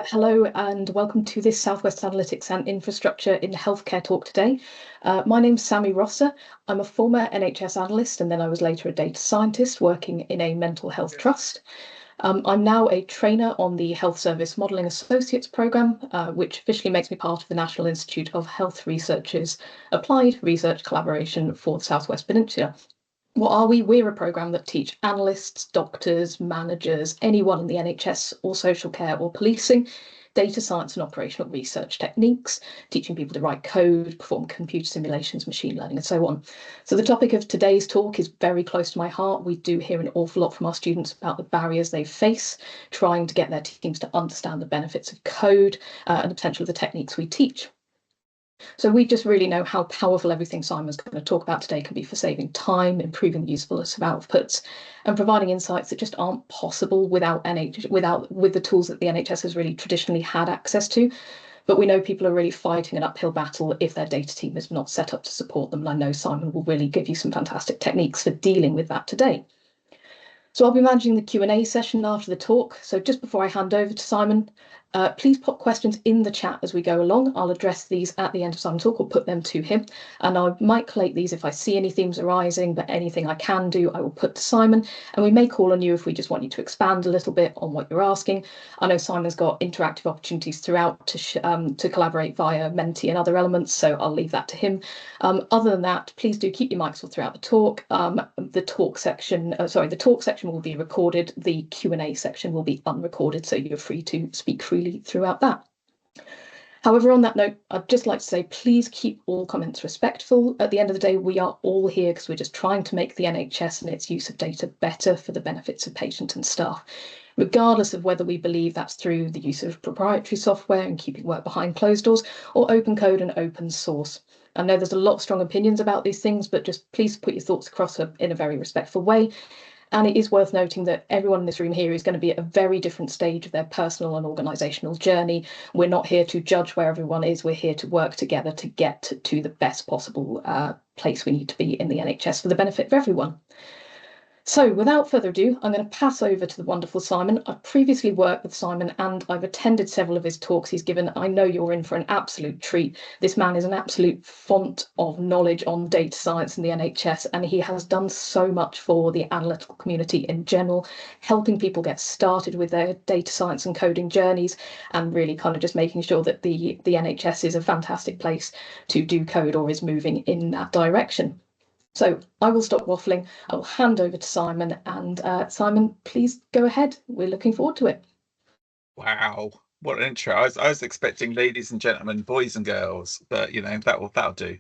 Hello and welcome to this Southwest Analytics and Infrastructure in Healthcare talk today. My name's Sammy Rosser. I'm a former NHS analyst and then I was later a data scientist working in a mental health trust. I'm now a trainer on the Health Service Modelling Associates programme, which officially makes me part of the National Institute of Health Research's Applied Research Collaboration for the Southwest Peninsula. What are we? We're a programme that teach analysts, doctors, managers, anyone in the NHS or social care or policing, data science and operational research techniques, teaching people to write code, perform computer simulations, machine learning, and so on. So the topic of today's talk is very close to my heart. We do hear an awful lot from our students about the barriers they face, trying to get their teams to understand the benefits of code and the potential of the techniques we teach. So we just really know how powerful everything Simon's going to talk about today can be for saving time, improving the usefulness of outputs, and providing insights that just aren't possible with the tools that the NHS has really traditionally had access to. But we know people are really fighting an uphill battle if their data team is not set up to support them. And I know Simon will really give you some fantastic techniques for dealing with that today. So I'll be managing the Q&A session after the talk. So just before I hand over to Simon, please pop questions in the chat as we go along. I'll address these at the end of Simon's talk or put them to him. And I might collate these if I see any themes arising, but anything I can do, I will put to Simon. And we may call on you if we just want you to expand a little bit on what you're asking. I know Simon's got interactive opportunities throughout to collaborate via Menti and other elements, so I'll leave that to him. Other than that, please do keep your mics on throughout the talk. The talk section will be recorded. The Q&A section will be unrecorded, so you're free to speak freely throughout that. However, on that note, I'd just like to say, please keep all comments respectful. At the end of the day, we are all here because we're just trying to make the NHS and its use of data better for the benefits of patients and staff, regardless of whether we believe that's through the use of proprietary software and keeping work behind closed doors or open code and open source. I know there's a lot of strong opinions about these things, but just please put your thoughts across in a very respectful way. And it is worth noting that everyone in this room here is going to be at a very different stage of their personal and organisational journey. We're not here to judge where everyone is. We're here to work together to get to the best possible place we need to be in the NHS for the benefit of everyone. So without further ado, I'm going to pass over to the wonderful Simon. I've previously worked with Simon and I've attended several of his talks he's given. I know you're in for an absolute treat. This man is an absolute font of knowledge on data science in the NHS, and he has done so much for the analytical community in general, helping people get started with their data science and coding journeys, and really kind of just making sure that the NHS is a fantastic place to do code or is moving in that direction. So I will stop waffling. I will hand over to Simon, and Simon, please go ahead. We're looking forward to it. Wow, what an intro. I was expecting ladies and gentlemen, boys and girls, but you know, that'll do.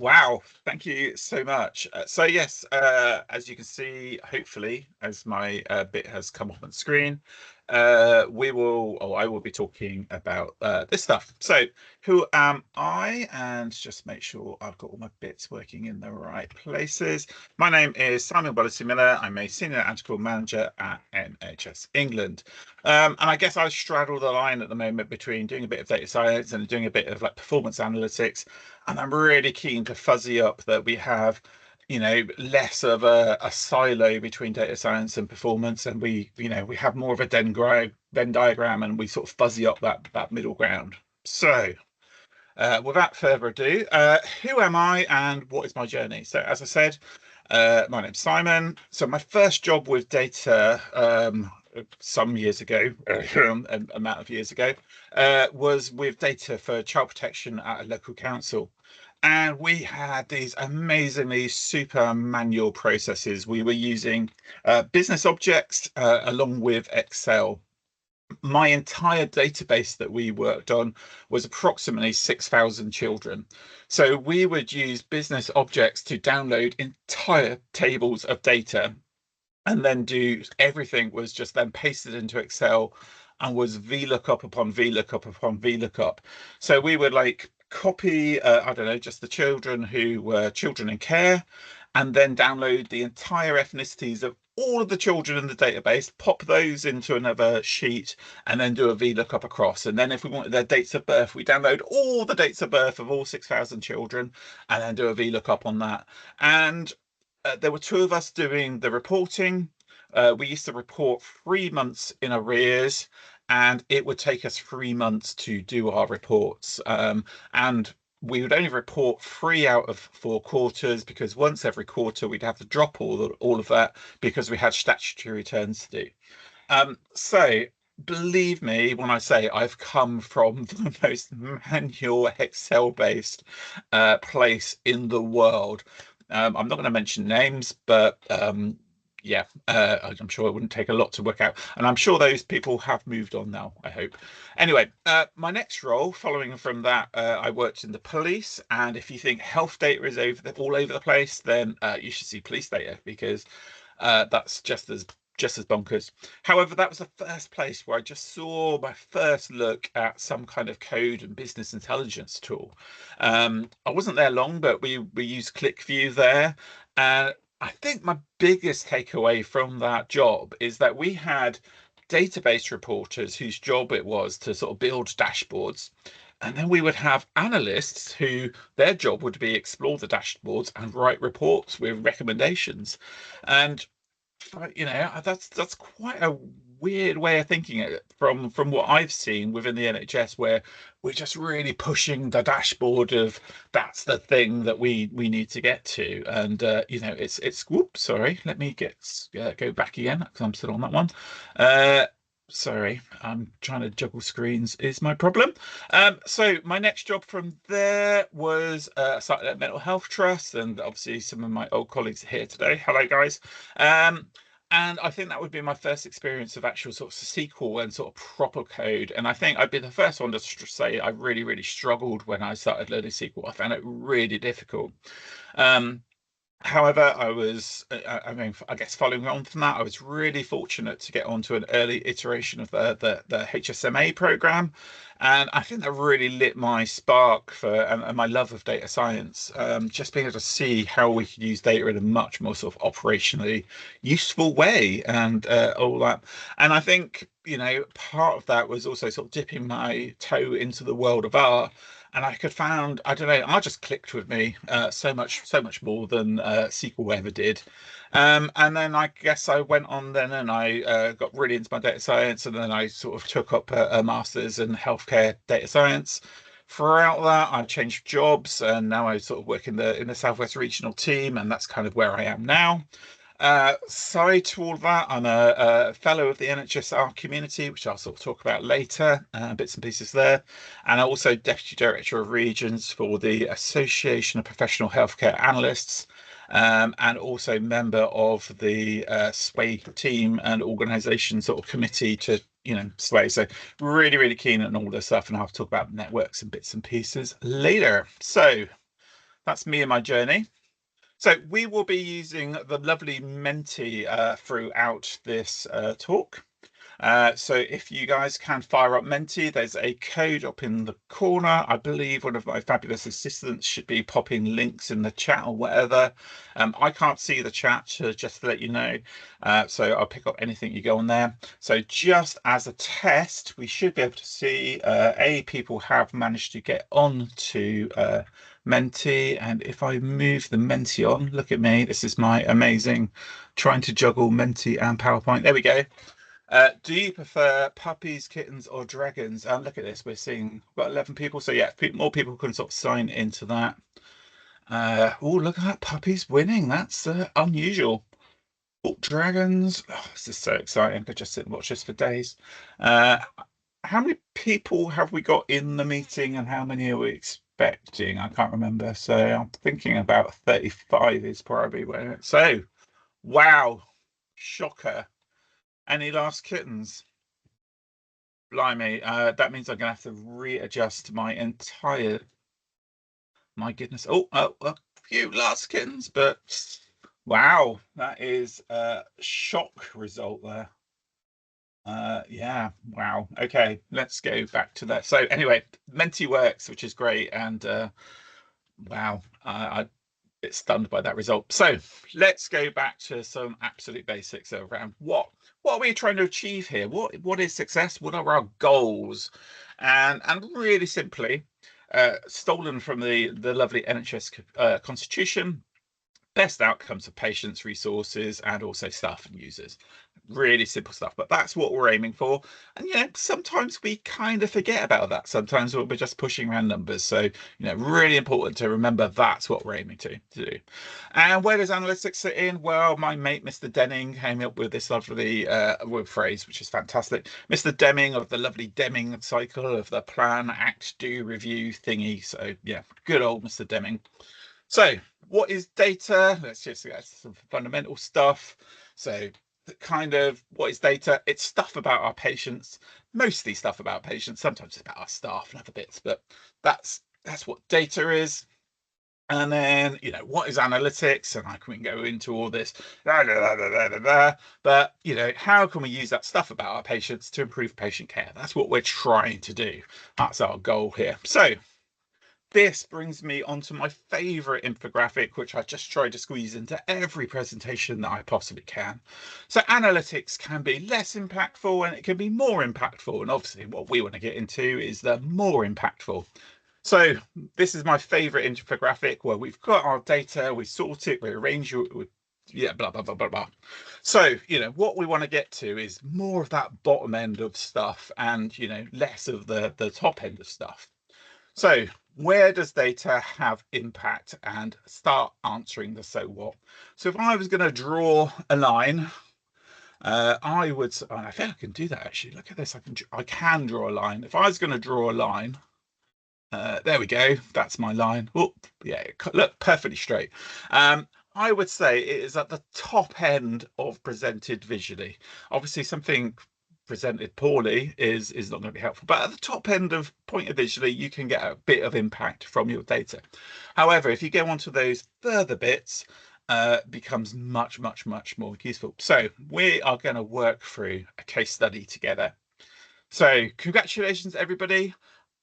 Wow, thank you so much. So yes, as you can see, hopefully, as my bit has come up on screen, I will be talking about this stuff. So who am I? And just make sure I've got all my bits working in the right places. My name is Simon Miller. I'm a senior analytical manager at NHS England. And I guess I straddle the line at the moment between doing a bit of data science and doing a bit of like performance analytics. And I'm really keen to fuzzy up that we have, you know, less of a silo between data science and performance, and we have more of a Venn diagram, and we sort of fuzzy up that middle ground. So without further ado, who am I and what is my journey? So as I said, my name's Simon. So my first job with data some years ago, amount of years ago, was with data for child protection at a local council. And we had these amazingly super manual processes. We were using business objects along with Excel. My entire database that we worked on was approximately 6,000 children. So we would use business objects to download entire tables of data, and then do everything was just then pasted into Excel and was VLOOKUP upon VLOOKUP upon VLOOKUP. So we would like copy, I don't know, just the children who were children in care, and then download the entire ethnicities of all of the children in the database, pop those into another sheet, and then do a VLOOKUP across. And then if we wanted their dates of birth, we download all the dates of birth of all 6,000 children and then do a VLOOKUP on that. And there were two of us doing the reporting. We used to report 3 months in arrears, and it would take us 3 months to do our reports. And we would only report 3 out of 4 quarters, because once every quarter we'd have to drop all of that because we had statutory returns to do. So believe me when I say I've come from the most manual Excel-based place in the world. I'm not going to mention names, but yeah, I'm sure it wouldn't take a lot to work out, and I'm sure those people have moved on now, I hope. Anyway, my next role following from that, I worked in the police, and if you think health data is all over the place, then you should see police data, because that's just as bonkers. However, that was the first place where I just saw my first look at some kind of code and business intelligence tool. I wasn't there long, but we used ClickView there, and I think my biggest takeaway from that job is that we had database reporters whose job it was to sort of build dashboards. And then we would have analysts who their job would be explore the dashboards and write reports with recommendations. And that's quite a weird way of thinking it from what I've seen within the NHS, where we're just really pushing the dashboard of that's the thing that we need to get to. And it's whoops, sorry, let me go back again, because I'm still on that one. Sorry, I'm trying to juggle screens is my problem. So my next job from there was started at Mental Health Trust, and obviously some of my old colleagues are here today. Hello, guys. And I think that would be my first experience of actual sort of SQL and sort of proper code. And I think I'd be the first one to say I really, really struggled when I started learning SQL. I found it really difficult. However, I mean, I guess following on from that, I was really fortunate to get onto an early iteration of the HSMA program. And I think that really lit my spark for and my love of data science. Just being able to see how we could use data in a much more sort of operationally useful way, and all that. And I think, part of that was also sort of dipping my toe into the world of art. And I I don't know, art just clicked with me so much more than SQL ever did. And then I guess I went on then, and I got really into my data science, and then I sort of took up a master's in healthcare data science. Throughout that, I changed jobs, and now I sort of work in the Southwest regional team, and that's kind of where I am now. Side to all that, I'm a fellow of the NHS community, which I'll sort of talk about later, bits and pieces there. And I'm also Deputy Director of Regions for the Association of Professional Healthcare Analysts, and also member of the SWAIH team and organisation sort of committee to, SWAIH. So really, really keen on all this stuff, and I'll talk about networks and bits and pieces later. So that's me and my journey. So we will be using the lovely Menti throughout this talk. So if you guys can fire up Menti, there's a code up in the corner. I believe one of my fabulous assistants should be popping links in the chat or whatever. I can't see the chat, just to let you know. So I'll pick up anything you go on there. So just as a test, we should be able to see people have managed to get on to Menti. And if I move the Menti on, look at me. This is my amazing trying to juggle Menti and PowerPoint. There we go. Do you prefer puppies, kittens, or dragons? Look at this. We're seeing about 11 people. So yeah, more people can sort of sign into that. Oh, look at that. Puppies winning. That's unusual. Oh, dragons. Oh, this is so exciting. I could just sit and watch this for days. How many people have we got in the meeting, and how many are we expecting? I can't remember. So I'm thinking about 35 is probably where it's. So, wow. Shocker. Any last kittens? Blimey, that means I'm gonna have to readjust my entire. My goodness. Oh, a few last kittens, but wow, that is a shock result there. Yeah, wow. Okay, let's go back to that. So anyway, Menti works, which is great, and wow, I'm bit stunned by that result. So let's go back to some absolute basics around what are we trying to achieve here? What is success? What are our goals? And really simply, stolen from the lovely NHS constitution, best outcomes for patients, resources, and also staff and users. really simple stuff, but that's what we're aiming for. And sometimes we kind of forget about that. Sometimes we're just pushing around numbers. So really important to remember that's what we're aiming to do. And where does analytics sit in? Well, my mate Mr. Denning came up with this lovely word phrase, which is fantastic. Mr. Deming of the lovely Deming cycle of the plan, act, do, review thingy. So yeah, good old Mr. Deming. So what is data? Let's just get some fundamental stuff. So kind of what is data? It's stuff about our patients, mostly stuff about patients. Sometimes it's about our staff and other bits, but that's what data is. And then, what is analytics? And we can go into all this, but, how can we use that stuff about our patients to improve patient care? That's what we're trying to do. That's our goal here. So this brings me on to my favorite infographic, which I just try to squeeze into every presentation that I possibly can. So analytics can be less impactful and it can be more impactful. And obviously what we want to get into is the more impactful. So this is my favorite infographic where we've got our data, we sort it, we arrange it, blah, blah, blah, blah, blah. So, what we want to get to is more of that bottom end of stuff and, less of the top end of stuff. So where does data have impact, and start answering the so what? So if I was going to draw a line, I would, I think I can do that actually. Look at this. I can draw a line. If I was going to draw a line, there we go. That's my line. Oh, yeah, look, perfectly straight. I would say it is at the top end of presented visually. Obviously, something presented poorly is not going to be helpful, but at the top end of point of visually, you can get a bit of impact from your data. However, if you go on to those further bits, becomes much, much, much more useful. So we are going to work through a case study together. So congratulations, everybody.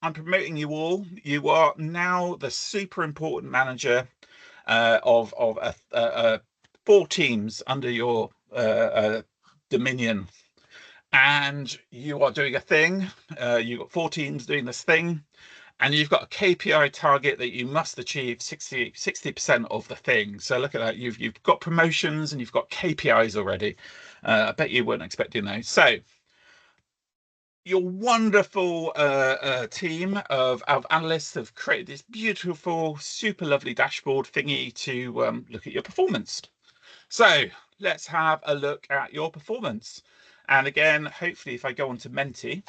I'm promoting you all. You are now the super important manager of 4 teams under your dominion. And you are doing a thing. You've got 4 teams doing this thing. And you've got a KPI target that you must achieve 60% of the thing. So look at that. You've got promotions and you've got KPIs already. I bet you weren't expecting those. So your wonderful team of analysts have created this beautiful, super lovely dashboard thingy to look at your performance. So let's have a look at your performance. And again, hopefully, if I go on to Menti,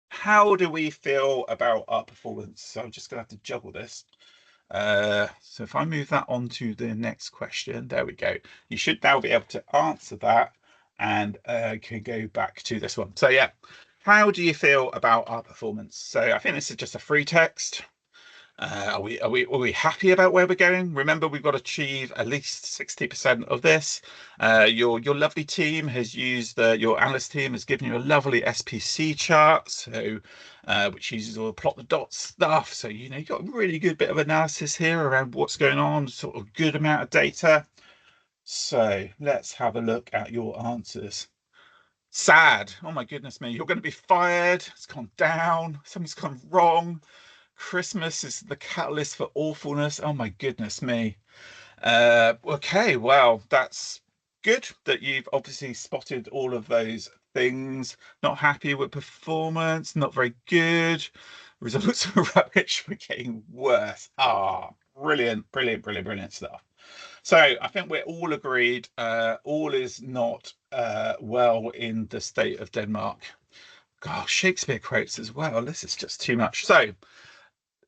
how do we feel about our performance? So I'm just going to have to juggle this. So if I move that on to the next question, there we go. You should now be able to answer that and can go back to this one. So yeah, how do you feel about our performance? So I think this is just a free text. Are we happy about where we're going? Remember, we've got to achieve at least 60% of this. Your lovely team has used your analyst team has given you a lovely SPC chart, so which uses all the plot the dots stuff. So you've got a really good bit of analysis here around what's going on, sort of good amount of data. So let's have a look at your answers. Sad. Oh my goodness me, you're going to be fired. It's gone down. Something's gone wrong. Christmas is the catalyst for awfulness. Oh my goodness me. Okay, well, that's good that you've obviously spotted all of those things. Not happy with performance, not very good. Results are rubbish, we're getting worse. Brilliant, brilliant, brilliant, brilliant stuff. So I think we're all agreed, all is not well in the state of Denmark. Gosh, Shakespeare quotes as well. This is just too much. So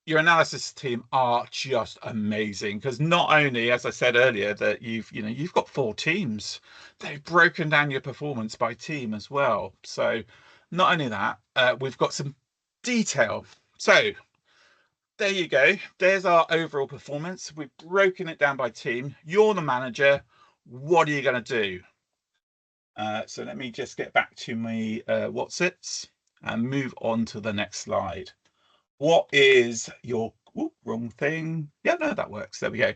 your analysis team are just amazing, because not only, as I said earlier, that you've got 4 teams, they've broken down your performance by team as well. So not only that, we've got some detail. So there you go. There's our overall performance. We've broken it down by team. You're the manager. What are you going to do? So let me just get back to my what's it and move on to the next slide. What is your wrong thing? Yeah, no, that works. There we go.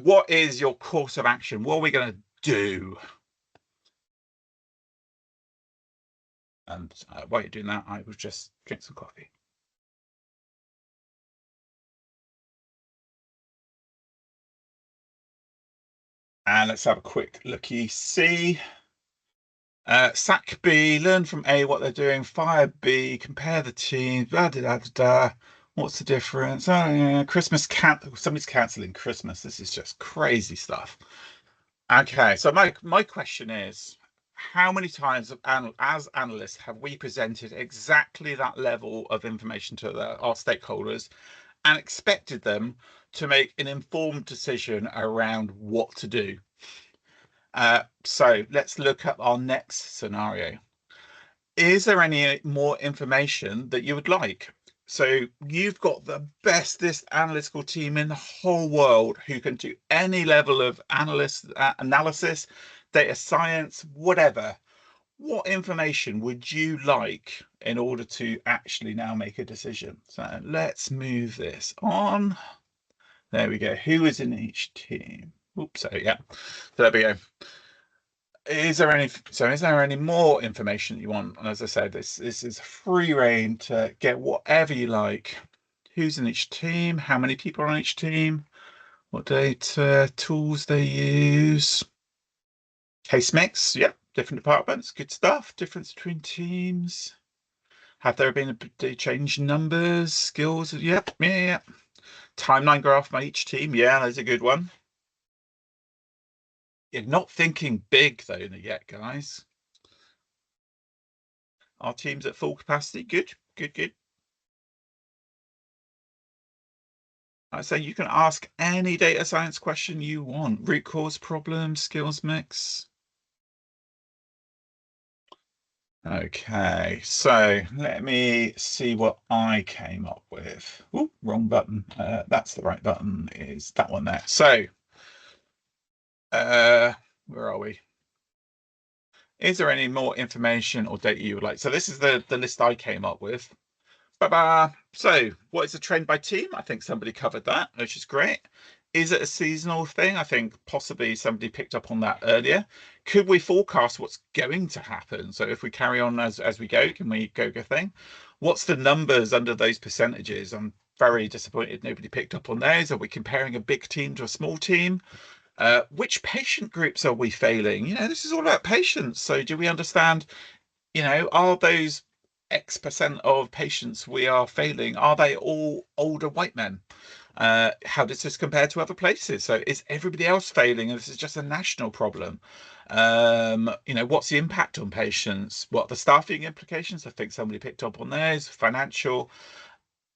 What is your course of action? What are we going to do? And while you're doing that, I will just drink some coffee. And let's have a quick looky see. Sack B, learn from A what they're doing, fire B, compare the teams, blah, da, da, da, da. What's the difference? Oh, yeah, Christmas somebody's cancelling Christmas. This is just crazy stuff. Okay, so my question is, how many times as analysts have we presented exactly that level of information to our stakeholders and expected them to make an informed decision around what to do? So let's look at our next scenario. Is there any more information that you would like? So you've got the bestest analytical team in the whole world who can do any level of analysis, data science, whatever. What information would you like in order to actually now make a decision? So let's move this on. There we go. Who is in each team? Oops, so yeah. So there we go. Is there any more information that you want? And as I said, this is free reign to get whatever you like. Who's in each team? How many people are on each team? What data tools they use? Case mix, yep. Different departments, good stuff. Difference between teams. Have there been a change in numbers, skills? Yep, yeah. Timeline graph by each team, yeah, that's a good one. You're not thinking big though yet, guys. Our team's at full capacity. Good, good, good. I say you can ask any data science question you want. Root cause problem, skills mix. Okay, so let me see what I came up with. Oh, wrong button. That's the right button, is that one there. So, where are we? Is there any more information or data you would like? So this is the list I came up with. Ba-ba. So, what is the trend by team? I think somebody covered that, which is great. Is it a seasonal thing? I think possibly somebody picked up on that earlier. Could we forecast what's going to happen? So if we carry on as we go, can we go thing? What's the numbers under those percentages? I'm very disappointed nobody picked up on those. Are we comparing a big team to a small team? Which patient groups are we failing? This is all about patients. So do we understand, are those X% of patients we are failing, are they all older white men? How does this compare to other places? So is everybody else failing and this is just a national problem? What's the impact on patients? What are the staffing implications? I think somebody picked up on those. Financial.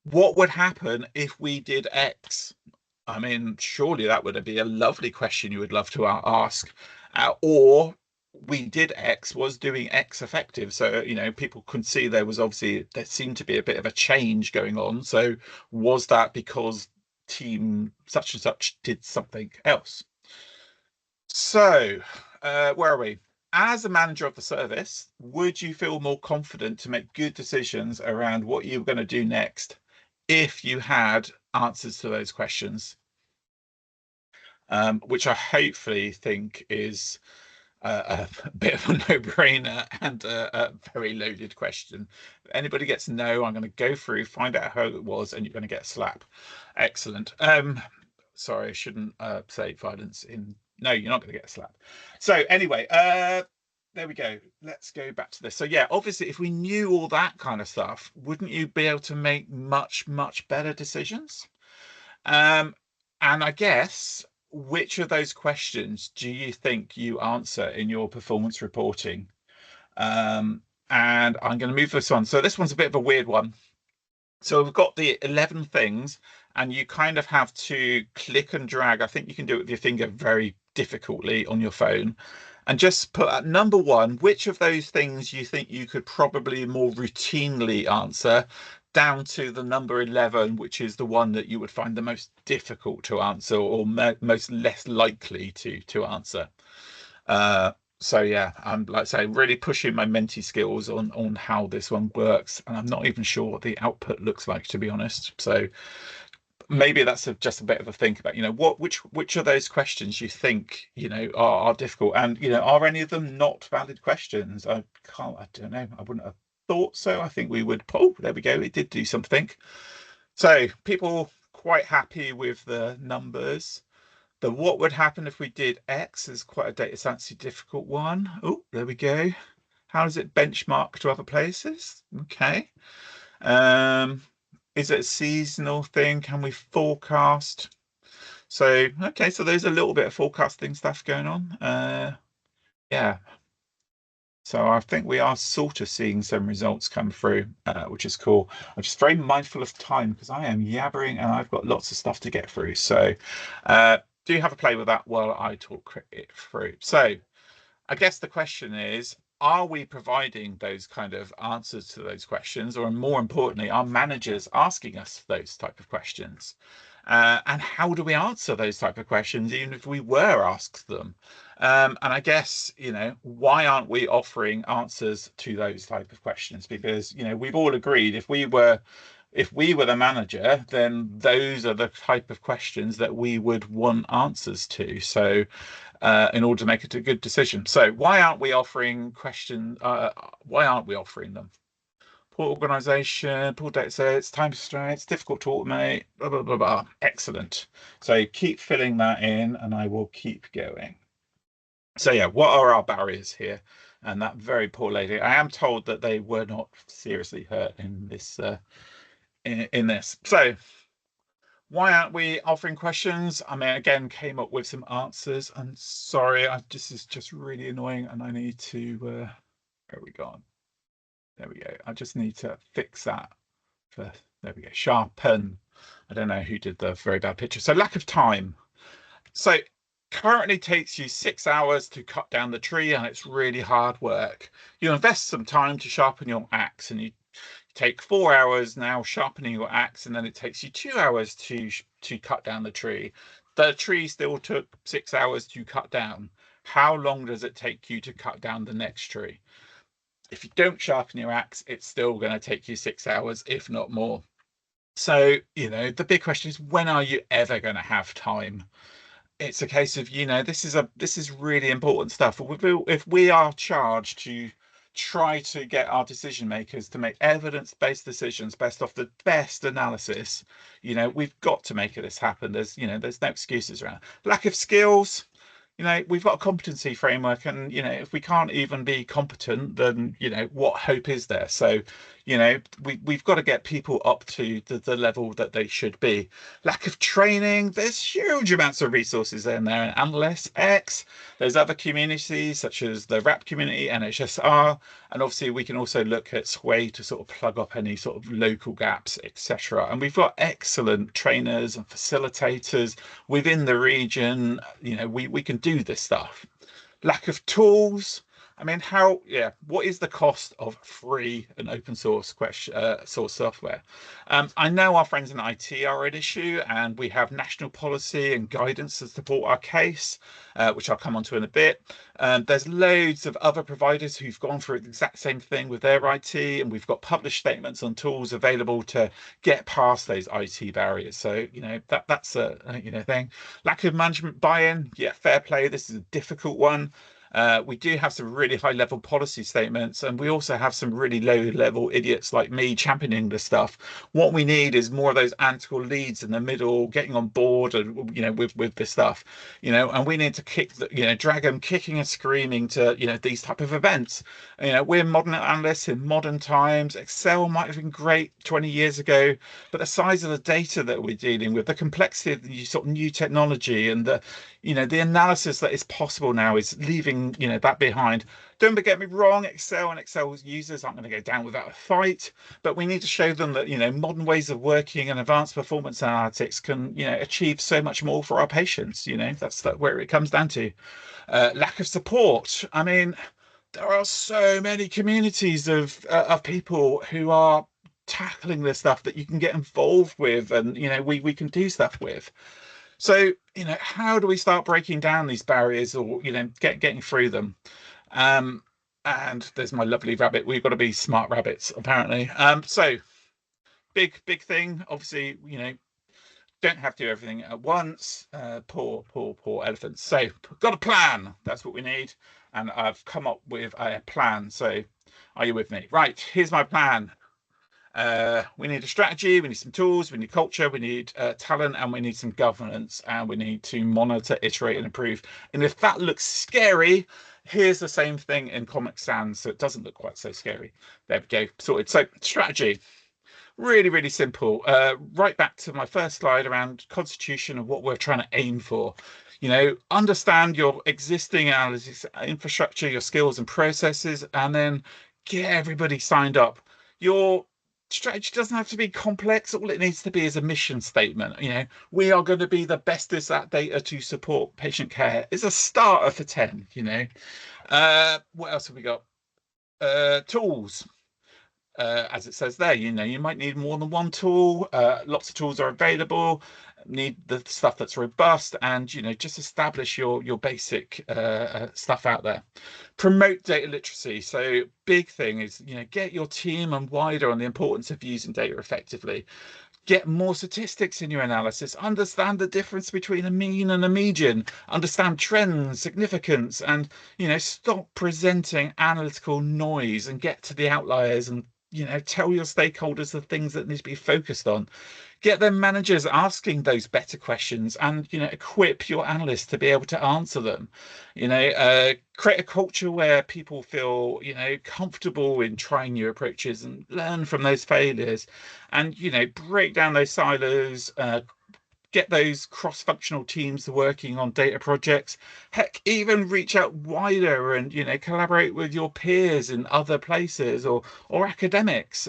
What would happen if we did X? I mean, surely that would be a lovely question you would love to ask. Or we did X, was doing X effective? So, people could see there seemed to be a bit of a change going on. So was that because team such and such did something else? So, where are we? As a manager of the service, would you feel more confident to make good decisions around what you were going to do next if you had answers to those questions? Which I hopefully think is a bit of a no-brainer and a very loaded question. If anybody gets no, I'm going to go through, find out how it was, and you're going to get a slap. Excellent. Sorry, I shouldn't say violence in. No, you're not going to get a slap. So anyway, there we go. Let's go back to this. So yeah, obviously, if we knew all that kind of stuff, wouldn't you be able to make much, much better decisions? And I guess, which of those questions do you think you answer in your performance reporting? And I'm going to move this one. So this one's a bit of a weird one. So we've got the 11 things, and you kind of have to click and drag. I think you can do it with your finger very difficultly on your phone. And just put at number one, which of those things you think you could probably more routinely answer, down to the number 11, which is the one that you would find the most difficult to answer or most less likely to answer. So yeah, I'm like I say, really pushing my Menti skills on how this one works, and I'm not even sure what the output looks like, to be honest. So maybe that's just a bit of a think about, which of those questions you think, are difficult, and are any of them not valid questions? I don't know. I wouldn't have thought so. I think we would. Oh, there we go. It did do something. So people quite happy with the numbers. What would happen if we did X is quite a data science difficult one. Oh, there we go. How does it benchmark to other places? Okay. Um, is it a seasonal thing? Can we forecast? So, okay, so there's a little bit of forecasting stuff going on. Yeah. So I think we are sort of seeing some results come through, which is cool. I'm just very mindful of time because I am yabbering and I've got lots of stuff to get through. So do have a play with that while I talk it through. So I guess the question is, are we providing those kind of answers to those questions, or more importantly, are managers asking us those type of questions? And how do we answer those type of questions, even if we were asked them? And I guess, why aren't we offering answers to those type of questions? Because, we've all agreed if we were the manager, then those are the type of questions that we would want answers to. So in order to make it a good decision. So why aren't we offering questions? Why aren't we offering them? Poor organization, poor data sets, time constraints, difficult to automate, blah, blah, blah, blah. Excellent. So keep filling that in and I will keep going. So yeah, what are our barriers here? And that very poor lady, I am told that they were not seriously hurt in this. In this. So why aren't we offering questions? I mean, again, came up with some answers. I'm sorry, this is just really annoying, and I need to. Where are we gone? There we go. I just need to fix that. There we go. Sharpen. I don't know who did the very bad picture. So lack of time. So currently takes you 6 hours to cut down the tree, and it's really hard work. You invest some time to sharpen your axe, and you take 4 hours now sharpening your axe, and then it takes you 2 hours to cut down the tree. The tree still took 6 hours to cut down. How long does it take you to cut down the next tree? If you don't sharpen your axe, it's still going to take you 6 hours, if not more. So, the big question is, when are you ever going to have time? It's a case of, this is really important stuff. If we are charged to try to get our decision makers to make evidence-based decisions based off the best analysis, we've got to make this happen. There's no excuses around. Lack of skills. We've got a competency framework, and if we can't even be competent, then what hope is there? So we've got to get people up to the level that they should be. Lack of training. There's huge amounts of resources in there, and Analyst X. There's other communities such as the RAP community, NHS, and obviously we can also look at SWAIH to sort of plug up any sort of local gaps, etc. And we've got excellent trainers and facilitators within the region. We can do this stuff. Lack of tools. I mean, what is the cost of free and open source source software? I know our friends in IT are at issue, and we have national policy and guidance to support our case, which I'll come on to in a bit. There's loads of other providers who've gone through the exact same thing with their IT, and we've got published statements on tools available to get past those IT barriers. So, that's a thing. Lack of management buy-in. Yeah, fair play. This is a difficult one. We do have some really high level policy statements, and we also have some really low level idiots like me championing this stuff. What we need is more of those analytical leads in the middle, getting on board and with this stuff, and we need to drag them kicking and screaming to these type of events. We're modern analysts in modern times. Excel might have been great 20 years ago, but the size of the data that we're dealing with, the complexity of the sort of new technology, and the analysis that is possible now is leaving that behind. Don't get me wrong, Excel and Excel users aren't going to go down without a fight, but we need to show them that modern ways of working and advanced performance analytics can achieve so much more for our patients. That's where it comes down to. Lack of support. I mean, there are so many communities of people who are tackling this stuff that you can get involved with, and we can do stuff with. So, how do we start breaking down these barriers, or, getting through them? And there's my lovely rabbit. We've got to be smart rabbits, apparently. So big thing, obviously, don't have to do everything at once. Poor elephants. So got a plan. That's what we need. And I've come up with a plan. So are you with me? Right, here's my plan. We need a strategy, we need some tools, we need culture, we need talent, and we need some governance, and we need to monitor, iterate, and improve. And if that looks scary, Here's the same thing in Comic Sans, so it doesn't look quite so scary. There we go, sorted. So strategy, really, really simple. Right back to my first slide around constitution and what we're trying to aim for. Understand your existing analytics infrastructure, your skills and processes, and then get everybody signed up. Your strategy doesn't have to be complex. All it needs to be is a mission statement. We are going to be the bestest at data to support patient care. It's a starter for 10. What else have we got? Tools. As it says there, you might need more than one tool. Lots of tools are available. Need the stuff that's robust, and just establish your basic stuff out there. Promote data literacy. So big thing is get your team and wider on the importance of using data effectively. Get more statistics in your analysis. Understand the difference between a mean and a median. Understand trends, significance, and stop presenting analytical noise and get to the outliers and tell your stakeholders the things that need to be focused on. Get their managers asking those better questions and equip your analysts to be able to answer them. Create a culture where people feel comfortable in trying new approaches and learn from those failures, and break down those silos. Get those cross-functional teams working on data projects. Heck, even reach out wider and collaborate with your peers in other places or academics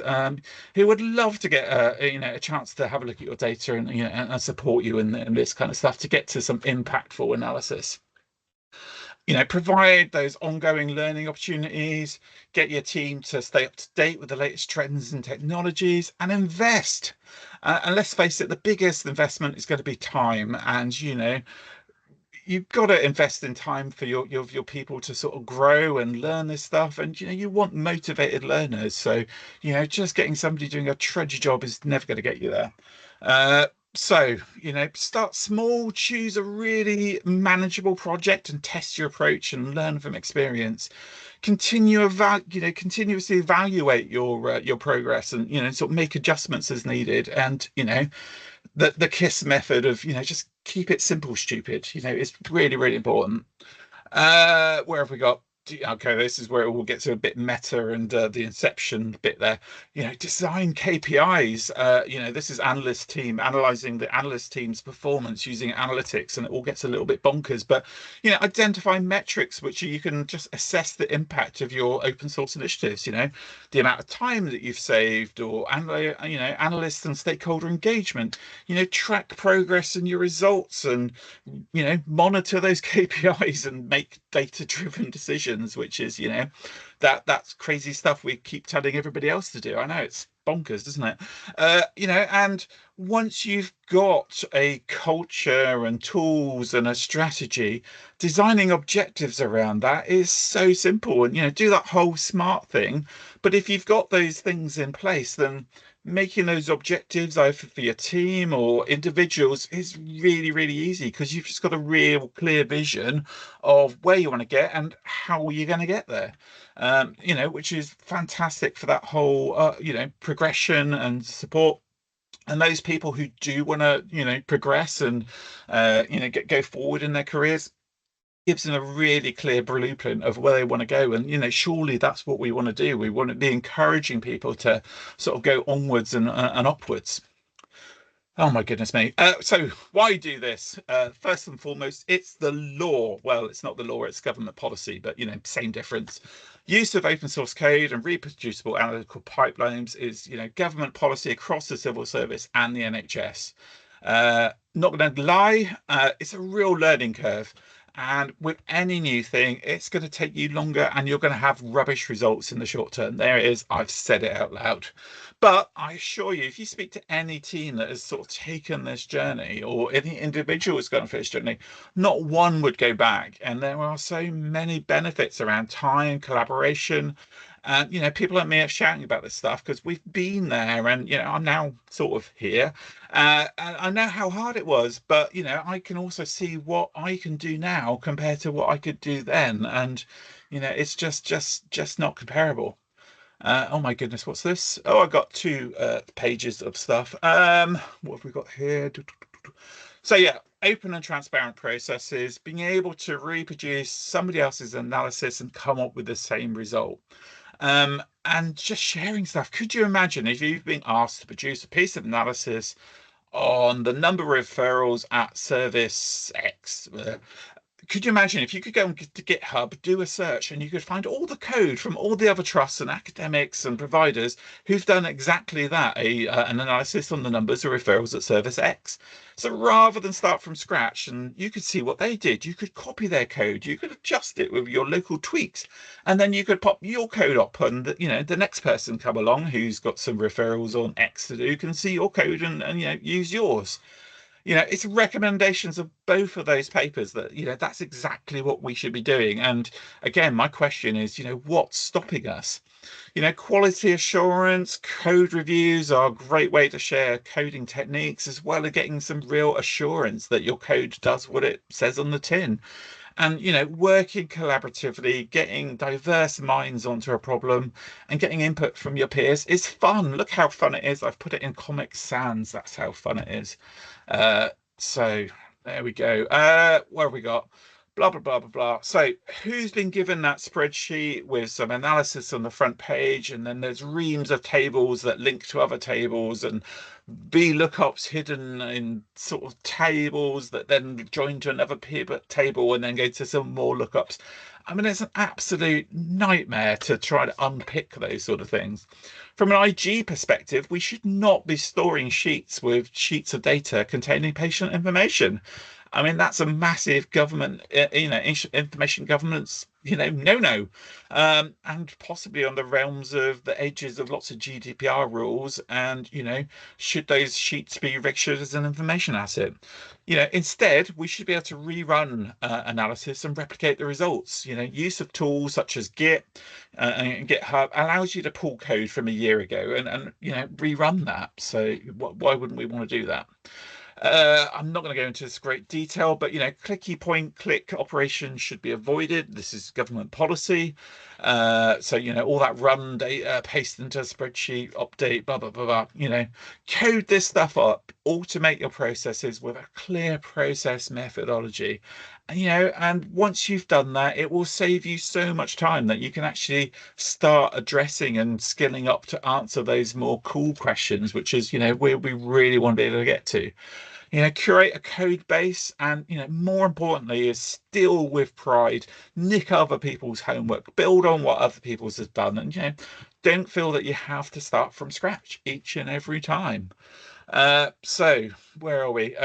who would love to get a chance to have a look at your data and support you in this kind of stuff to get to some impactful analysis. Provide those ongoing learning opportunities, get your team to stay up to date with the latest trends and technologies, and invest. And let's face it, the biggest investment is going to be time. And, you've got to invest in time for your people to sort of grow and learn this stuff. And, you want motivated learners. So, just getting somebody doing a trudgy job is never going to get you there. So, start small, choose a really manageable project and test your approach and learn from experience. Continuously evaluate your progress and, sort of make adjustments as needed. And, the KISS method of, just keep it simple, stupid, is really, really important. Where have we got? Okay, this is where it will get to a bit meta and the inception bit there. Design KPIs. This is analyst team analyzing the analyst team's performance using analytics, and it all gets a little bit bonkers. But identify metrics which you can just assess the impact of your open source initiatives. The amount of time that you've saved, or analyst and stakeholder engagement. Track progress and your results, and monitor those KPIs and make data-driven decisions, which is that's crazy stuff we keep telling everybody else to do. I know it's bonkers, isn't it? And once you've got a culture and tools and a strategy, designing objectives around that is so simple. And do that whole SMART thing. But if you've got those things in place, then making those objectives either for your team or individuals is really, really easy, because you've just got a real clear vision of where you want to get and how you're going to get there. Which is fantastic for that whole progression and support. And those people who do want to progress and go forward in their careers, gives them a really clear blueprint of where they want to go. And surely that's what we want to do. We want to be encouraging people to sort of go onwards and upwards. Oh my goodness me. So why do this? First and foremost, it's the law. Well, it's not the law, it's government policy, but same difference. Use of open source code and reproducible analytical pipelines is government policy across the civil service and the NHS. Not going to lie, it's a real learning curve. And with any new thing, it's going to take you longer and you're going to have rubbish results in the short term. There it is. I've said it out loud. But I assure you, if you speak to any team that has sort of taken this journey, or any individual who's gone for this journey, not one would go back. And there are so many benefits around time, collaboration. And, people like me are shouting about this stuff because we've been there, and, I'm now sort of here. And I know how hard it was, but, I can also see what I can do now compared to what I could do then. And, it's just not comparable. Oh my goodness, what's this? Oh, I got 2 pages of stuff. What have we got here? So yeah, open and transparent processes, being able to reproduce somebody else's analysis and come up with the same result. And just sharing stuff. Could you imagine if you've been asked to produce a piece of analysis on the number of referrals at service X? Could you imagine if you could go to GitHub, do a search, and you could find all the code from all the other trusts and academics and providers who've done exactly that, an analysis on the numbers of referrals at service X. So rather than start from scratch, and you could see what they did, you could copy their code, you could adjust it with your local tweaks, and then you could pop your code up, and the next person come along who's got some referrals on X to do can see your code and use yours. It's recommendations of both of those papers that, that's exactly what we should be doing. And again, my question is, what's stopping us? Quality assurance, code reviews are a great way to share coding techniques, as well as getting some real assurance that your code does what it says on the tin. And, working collaboratively, getting diverse minds onto a problem and getting input from your peers is fun. Look how fun it is. I've put it in Comic Sans. That's how fun it is. So there we go. What have we got? Blah, blah, blah, blah, blah. So who's been given that spreadsheet with some analysis on the front page? And then there's reams of tables that link to other tables and VLOOKUPs hidden in sort of tables that then join to another pivot table and then go to some more lookups. I mean, it's an absolute nightmare to try to unpick those sort of things. From an IG perspective, we should not be storing sheets with sheets of data containing patient information. I mean, that's a massive government, information governance, no, and possibly on the realms of the edges of lots of GDPR rules. And, should those sheets be registered as an information asset? Instead, we should be able to rerun analysis and replicate the results. Use of tools such as Git and GitHub allows you to pull code from a year ago and rerun that. So why wouldn't we want to do that? I'm not going to go into this great detail, but clicky point click operations should be avoided. This is government policy. So all that run data, paste into a spreadsheet, update, blah blah blah blah. Code this stuff up, automate your processes with a clear process methodology. And once you've done that, it will save you so much time that you can actually start addressing and skilling up to answer those more cool questions, which is where we really want to be able to get to. Curate a code base, and more importantly is still with pride, nick other people's homework, build on what other people's has done, and don't feel that you have to start from scratch each and every time. So where are we?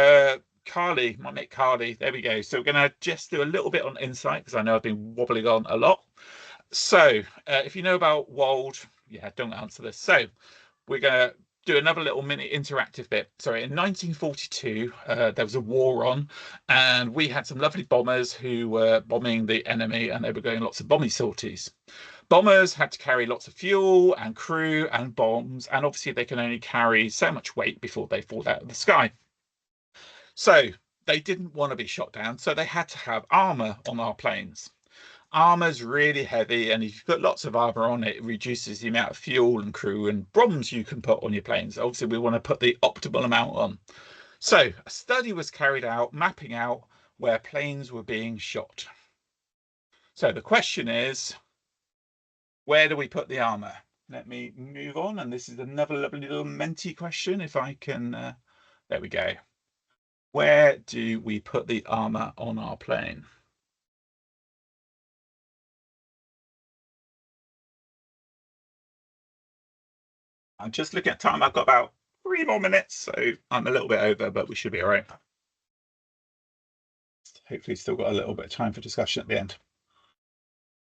Carly, my mate Carly, there we go. So we're going to just do a little bit on Insight, because I know I've been wobbling on a lot. So if you know about WALD, don't answer this. So we're going to do another little mini interactive bit. Sorry, in 1942, there was a war on, and we had some lovely bombers who were bombing the enemy, and they were going lots of bombing sorties. Bombers had to carry lots of fuel and crew and bombs, and obviously they can only carry so much weight before they fall out of the sky. So they didn't want to be shot down, so they had to have armor on our planes. Armor's really heavy, and if you put lots of armor on it, it reduces the amount of fuel and crew and bombs you can put on your planes. Obviously, we want to put the optimal amount on. So a study was carried out mapping out where planes were being shot. So the question is, where do we put the armor? Let me move on, and this is another lovely little Menti question. If I can, there we go. Where do we put the armor on our plane? I'm just looking at time. I've got about 3 more minutes, so I'm a little bit over, but we should be all right. Hopefully still got a little bit of time for discussion at the end.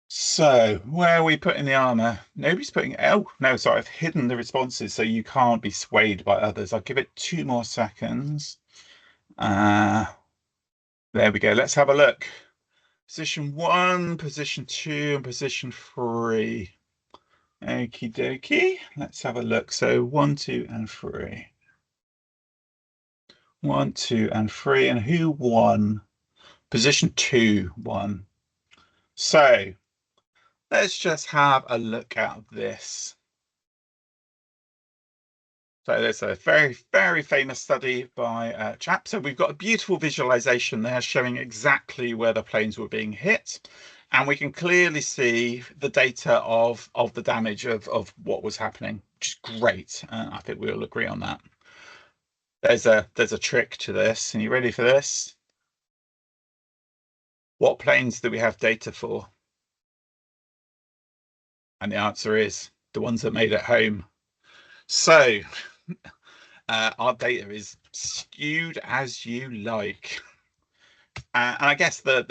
So where are we putting the armor? Nobody's putting, oh, no, sorry, I've hidden the responses so you can't be swayed by others. I'll give it 2 more seconds. There we go. Let's have a look. Position 1, position 2, and position 3. Okie dokie. Let's have a look. So 1, 2, and 3. 1, 2, and 3. And who won? Position 2 won. So let's just have a look at this. So there's a very, very famous study by a chap. So we've got a beautiful visualization there showing exactly where the planes were being hit. And we can clearly see the data of the damage of what was happening, which is great. I think we all agree on that. There's a trick to this. Are you ready for this? What planes do we have data for? And the answer is the ones that made it home. So our data is skewed as you like. And I guess the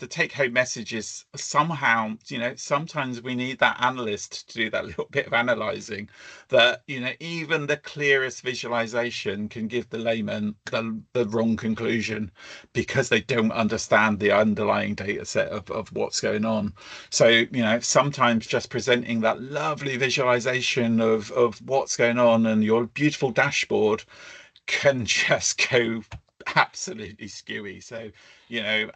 take home message is somehow, sometimes we need that analyst to do that little bit of analyzing, that even the clearest visualization can give the layman the wrong conclusion because they don't understand the underlying data set of what's going on. So sometimes just presenting that lovely visualization of what's going on and your beautiful dashboard can just go absolutely skewy. So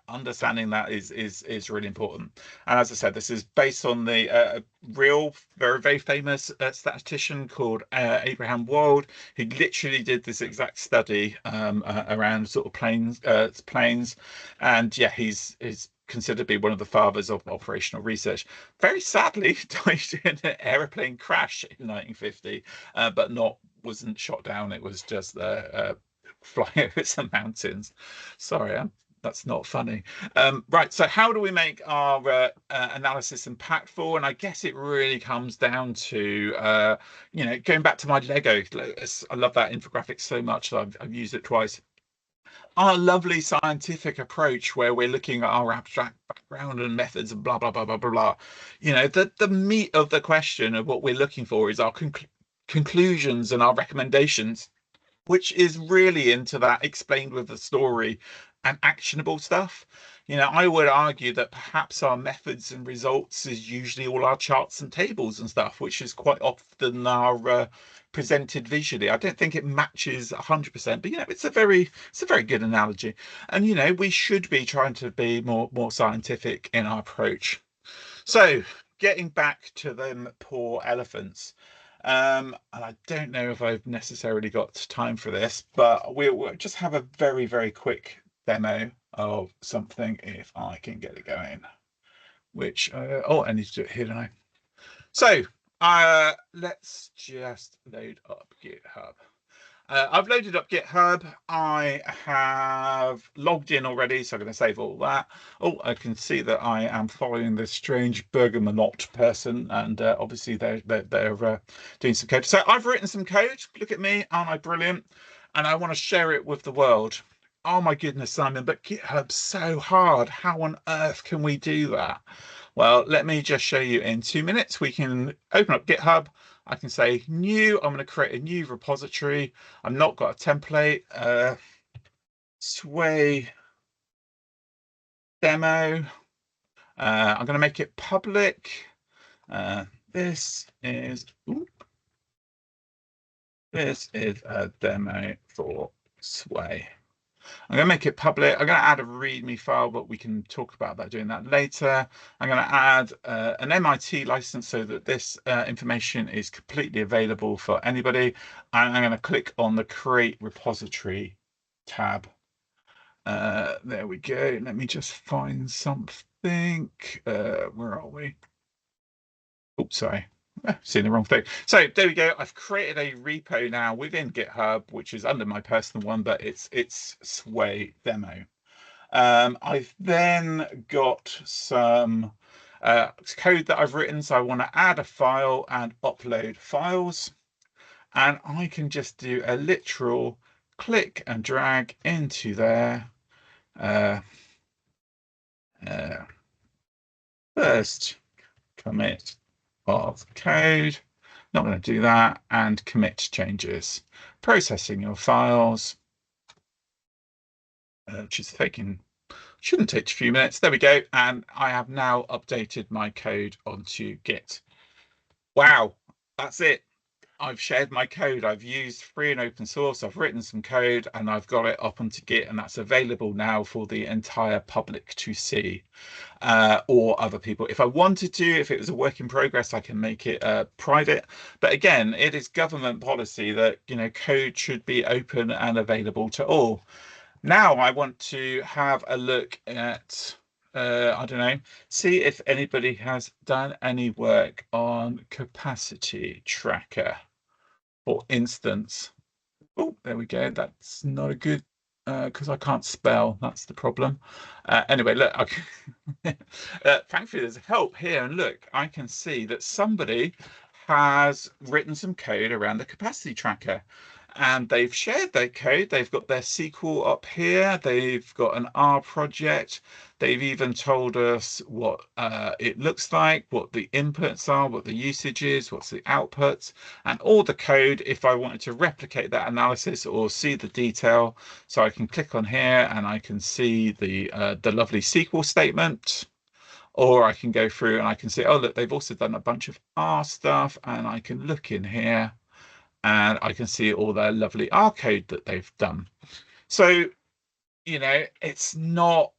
understanding that is really important. And as I said, this is based on the real very famous statistician called Abraham Wald, who literally did this exact study around sort of planes, and yeah, he's considered to be one of the fathers of operational research. Very sadly died in an aeroplane crash in 1950, but wasn't shot down. It was just flying over some mountains. Sorry, that's not funny. Right, so how do we make our analysis impactful? And I guess it really comes down to going back to my Lego. I love that infographic so much that I've used it twice. Our lovely scientific approach where we're looking at our abstract background and methods and blah blah blah blah blah blah. The meat of the question of what we're looking for is our conclusions and our recommendations, which is really into that explained with the story and actionable stuff. I would argue that perhaps our methods and results is usually all our charts and tables and stuff, which is quite often our presented visually. I don't think it matches 100%, but it's a very good analogy. And we should be trying to be more scientific in our approach. So getting back to them poor elephants. And I don't know if I've necessarily got time for this, but we'll just have a very quick demo of something if I can get it going. Which I need to do it here, don't I? So let's just load up GitHub. I've loaded up GitHub. I have logged in already, so I'm going to save all that. Oh, I can see that I am following this strange Bergamonot person, and obviously they're doing some code. So I've written some code. Look at me, aren't I brilliant? And I want to share it with the world. Oh my goodness, Simon, but GitHub's so hard. How on earth can we do that? Well, let me just show you in 2 minutes. We can open up GitHub. I can say new. I'm going to create a new repository. I've not got a template. SWAIH demo. I'm going to make it public. This is a demo for SWAIH. I'm going to make it public. I'm going to add a README file, but we can talk about that, doing that later. I'm going to add an MIT license so that this information is completely available for anybody. And I'm going to click on the Create Repository tab. There we go. Let me just find something. Where are we? Oops, sorry. Seeing the wrong thing. So there we go. I've created a repo now within GitHub, which is under my personal one, but it's SWAIH demo. I've then got some code that I've written. So I want to add a file and upload files. And I can just do a literal click and drag into there. First commit of code. Not going to do that. And commit changes. Processing your files, which is shouldn't take a few minutes. There we go. And I have now updated my code onto Git. Wow, that's it. I've shared my code. I've used free and open source. I've written some code and I've got it up onto Git, and that's available now for the entire public to see, or other people. If I wanted to, if it was a work in progress, I can make it private. But again, it is government policy that, code should be open and available to all. Now I want to have a look at, I don't know, see if anybody has done any work on capacity tracker, for instance. Oh, there we go. That's not a good, because I can't spell. That's the problem. Anyway, look, thankfully there's help here. And look, I can see that somebody has written some code around the capacity tracker, and they've shared their code. They've got their SQL up here. They've got an R project. They've even told us what it looks like, what the inputs are, what the usage is, what's the outputs, and all the code. If I wanted to replicate that analysis or see the detail, so I can click on here and I can see the lovely SQL statement. Or I can go through and I can see, oh, look, they've also done a bunch of R stuff, and I can look in here and I can see all their lovely R code that they've done. So, it's not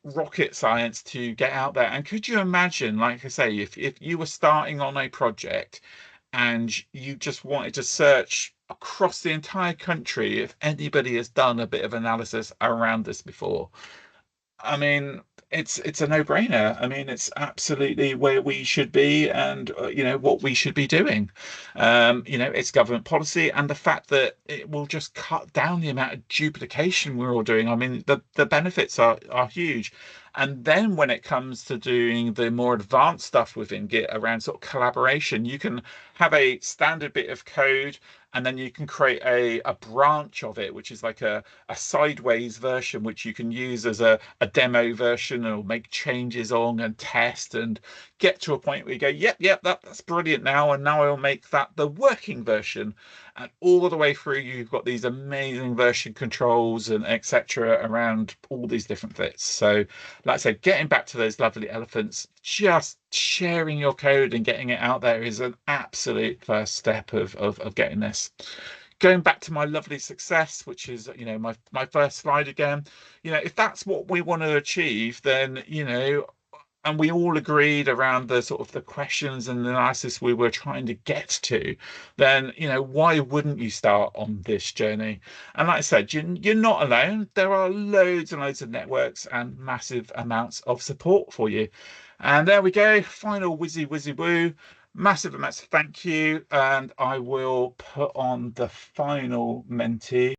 rocket science to get out there. And could you imagine, like I say, if you were starting on a project and you just wanted to search across the entire country if anybody has done a bit of analysis around this before? I mean, it's a no-brainer. I mean, it's absolutely where we should be, and what we should be doing. It's government policy, and the fact that it will just cut down the amount of duplication we're all doing. I mean, the benefits are huge. And then when it comes to doing the more advanced stuff within Git around sort of collaboration, you can have a standard bit of code, and then you can create a branch of it, which is like a sideways version, which you can use as a demo version, or make changes on and test and get to a point where you go, yep, that's brilliant now. And now I'll make that the working version. And all the way through, you've got these amazing version controls and etc. around all these different bits. So, like I said, getting back to those lovely elephants, just sharing your code and getting it out there is an absolute first step of getting this. Going back to my lovely success, which is, my first slide again, if that's what we want to achieve, then, and we all agreed around the sort of the questions and the analysis we were trying to get to, then, why wouldn't you start on this journey? And like I said, you're not alone. There are loads and loads of networks and massive amounts of support for you. And there we go, final whizzy woo. Massive amounts of thank you. And I will put on the final Menti.